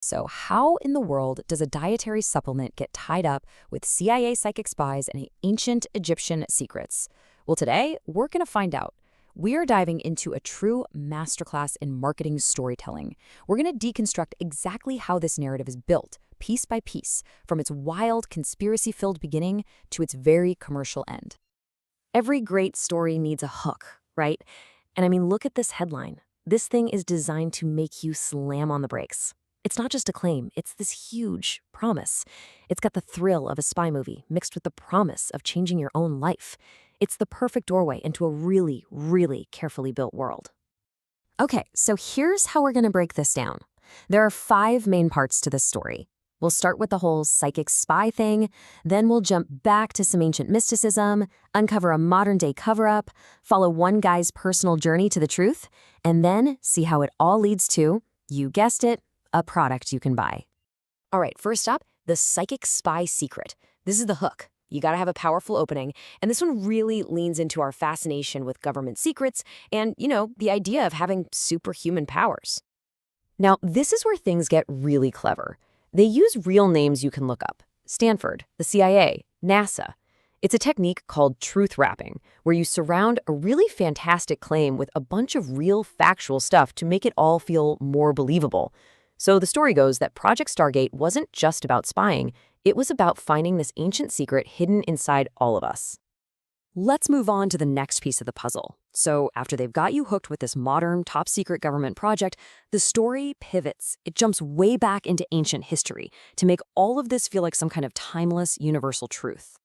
So how in the world does a dietary supplement get tied up with CIA psychic spies and ancient Egyptian secrets? Well, today we're going to find out. We're diving into a true masterclass in marketing storytelling. We're going to deconstruct exactly how this narrative is built, piece by piece, from its wild, conspiracy-filled beginning to its very commercial end. Every great story needs a hook, right? And I mean, look at this headline. This thing is designed to make you slam on the brakes. It's not just a claim, it's this huge promise. It's got the thrill of a spy movie mixed with the promise of changing your own life. It's the perfect doorway into a really, really carefully built world. Okay, so here's how we're going to break this down. There are 5 main parts to this story. We'll start with the whole psychic spy thing, then we'll jump back to some ancient mysticism, uncover a modern-day cover-up, follow one guy's personal journey to the truth, and then see how it all leads to, you guessed it, a product you can buy. All right, first up, the psychic spy secret. This is the hook. You gotta have a powerful opening, and this one really leans into our fascination with government secrets and, the idea of having superhuman powers. Now, this is where things get really clever. They use real names you can look up. Stanford, the CIA, NASA. It's a technique called truth wrapping, where you surround a really fantastic claim with a bunch of real factual stuff to make it all feel more believable. So the story goes that Project Stargate wasn't just about spying, it was about finding this ancient secret hidden inside all of us. Let's move on to the next piece of the puzzle. So after they've got you hooked with this modern, top-secret government project, the story pivots. It jumps way back into ancient history to make all of this feel like some kind of timeless, universal truth.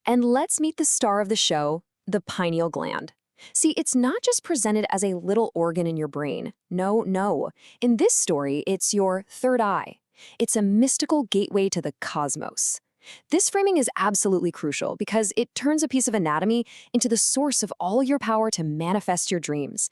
And let's meet the star of the show, the pineal gland. See, it's not just presented as a little organ in your brain. No. In this story, it's your third eye. It's a mystical gateway to the cosmos. This framing is absolutely crucial because it turns a piece of anatomy into the source of all your power to manifest your dreams.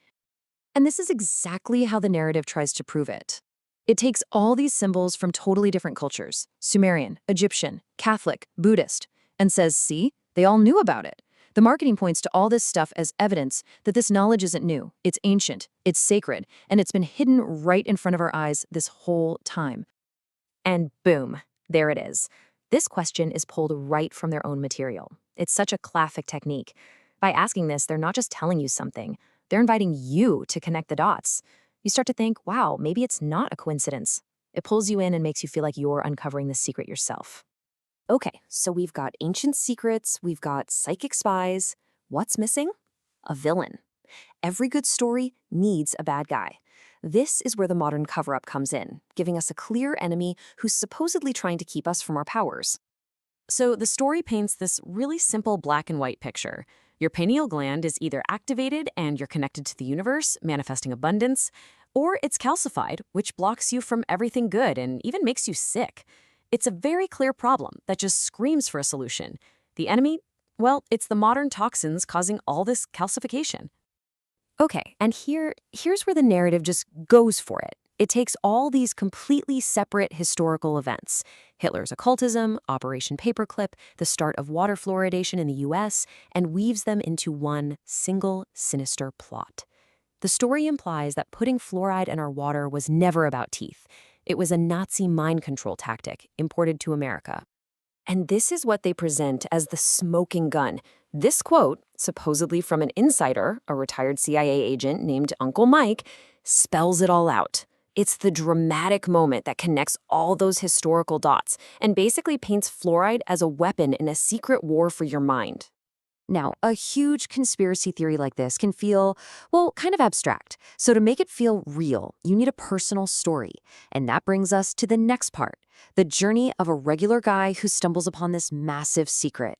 And this is exactly how the narrative tries to prove it. It takes all these symbols from totally different cultures, Sumerian, Egyptian, Catholic, Buddhist, and says, see, they all knew about it. The marketing points to all this stuff as evidence that this knowledge isn't new, it's ancient, it's sacred, and it's been hidden right in front of our eyes this whole time. And boom, there it is. This question is pulled right from their own material. It's such a classic technique. By asking this, they're not just telling you something, they're inviting you to connect the dots. You start to think, wow, maybe it's not a coincidence. It pulls you in and makes you feel like you're uncovering the secret yourself. Okay, so we've got ancient secrets, we've got psychic spies. What's missing? A villain. Every good story needs a bad guy. This is where the modern cover-up comes in, giving us a clear enemy who's supposedly trying to keep us from our powers. So the story paints this really simple black and white picture. Your pineal gland is either activated and you're connected to the universe, manifesting abundance, or it's calcified, which blocks you from everything good and even makes you sick. It's a very clear problem that just screams for a solution. The enemy? Well, it's the modern toxins causing all this calcification. Okay, and here's where the narrative just goes for it. It takes all these completely separate historical events, Hitler's occultism, Operation Paperclip, the start of water fluoridation in the US, and weaves them into one single sinister plot. The story implies that putting fluoride in our water was never about teeth. It was a Nazi mind control tactic imported to America. And this is what they present as the smoking gun. This quote, supposedly from an insider, a retired CIA agent named Uncle Mike, spells it all out. It's the dramatic moment that connects all those historical dots and basically paints fluoride as a weapon in a secret war for your mind. Now, a huge conspiracy theory like this can feel, well, kind of abstract. So to make it feel real, you need a personal story. And that brings us to the next part, the journey of a regular guy who stumbles upon this massive secret.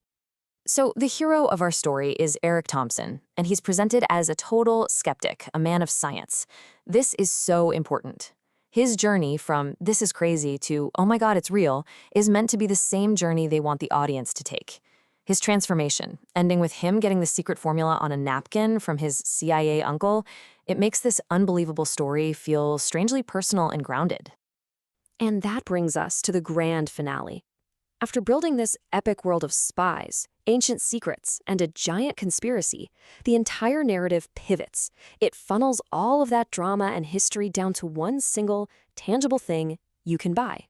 So the hero of our story is Eric Thompson, and he's presented as a total skeptic, a man of science. This is so important. His journey from, this is crazy, to, oh my God, it's real, is meant to be the same journey they want the audience to take. His transformation, ending with him getting the secret formula on a napkin from his CIA uncle, it makes this unbelievable story feel strangely personal and grounded. And that brings us to the grand finale. After building this epic world of spies, ancient secrets, and a giant conspiracy, the entire narrative pivots. It funnels all of that drama and history down to one single, tangible thing, you can buy.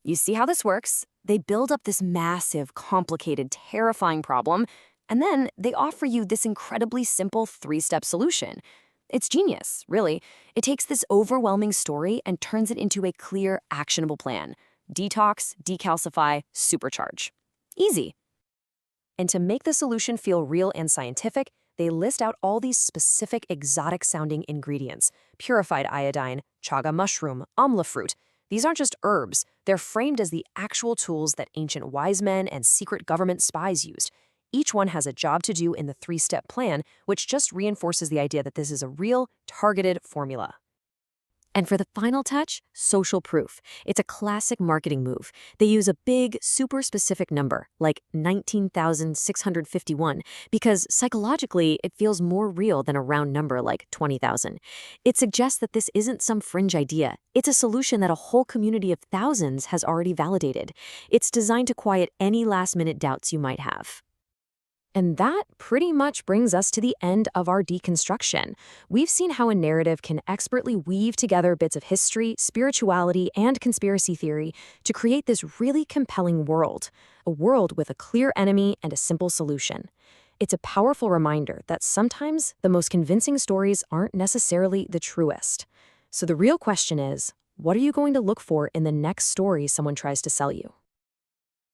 You see how this works? They build up this massive, complicated, terrifying problem, and then they offer you this incredibly simple 3-step solution. It's genius, really. It takes this overwhelming story and turns it into a clear, actionable plan. Detox, decalcify, supercharge. Easy. And to make the solution feel real and scientific, they list out all these specific exotic-sounding ingredients: purified iodine, chaga mushroom, amla fruit. These aren't just herbs. They're framed as the actual tools that ancient wise men and secret government spies used. Each one has a job to do in the 3-step plan, which just reinforces the idea that this is a real, targeted formula. And for the final touch, social proof. It's a classic marketing move. They use a big, super specific number, like 19,651, because psychologically it feels more real than a round number like 20,000. It suggests that this isn't some fringe idea. It's a solution that a whole community of thousands has already validated. It's designed to quiet any last-minute doubts you might have. And that pretty much brings us to the end of our deconstruction. We've seen how a narrative can expertly weave together bits of history, spirituality, and conspiracy theory to create this really compelling world, a world with a clear enemy and a simple solution. It's a powerful reminder that sometimes the most convincing stories aren't necessarily the truest. So the real question is, what are you going to look for in the next story someone tries to sell you?